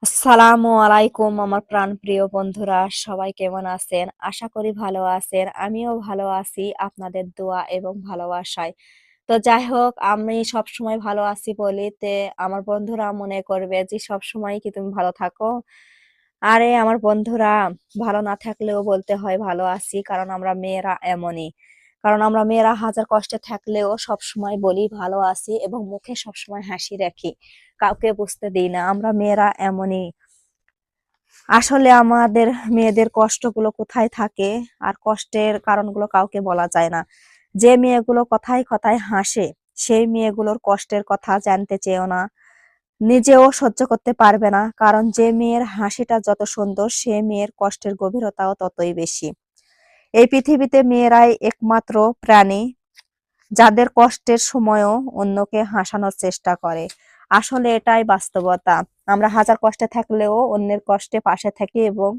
আসসালামু আলাইকুম আমার প্রাণপ্রিয় বন্ধুরা, সবাই কেমন আছেন? আশা করি ভালো আছেন। আমিও ভালো আছি আপনাদের দোয়া এবং ভালোবাসায়। তো যাই হোক, আমি সবসময় ভালো আছি বলিতে আমার বন্ধুরা মনে করবে যে সবসময় কি তুমি ভালো থাকো? আরে আমার বন্ধুরা, ভালো না থাকলেও বলতে হয় ভালো আছি, কারণ আমরা মেয়েরা এমনই। কারণ আমরা মেয়েরা হাজার কষ্টে থাকলেও সবসময় বলি ভালো আছি এবং মুখে সবসময় হাসি রাখি। কাউকে বুঝতে দিই না। আমরা মেয়েরা এমনই। আসলে আমাদের মেয়েদের কষ্টগুলো কোথায় থাকে আর কষ্টের কারণগুলো কাউকে বলা যায় না। যে মেয়েগুলো কথায় কথায় হাসে, সেই মেয়েগুলোর কষ্টের কথা জানতে চেয়েও না। নিজেও সহ্য করতে পারবে না, কারণ যে মেয়ের হাসিটা যত সুন্দর সে মেয়ের কষ্টের গভীরতাও ততই বেশি। এই পৃথিবীতে মেয়েরাই একমাত্র প্রাণী যাদের কষ্টের সময়ও অন্যকে হাসানোর চেষ্টা করে। আসলে এটাই বাস্তবতা। আমরা হাজার কষ্টে থাকলেও অন্যের কষ্টে পাশে থাকি এবং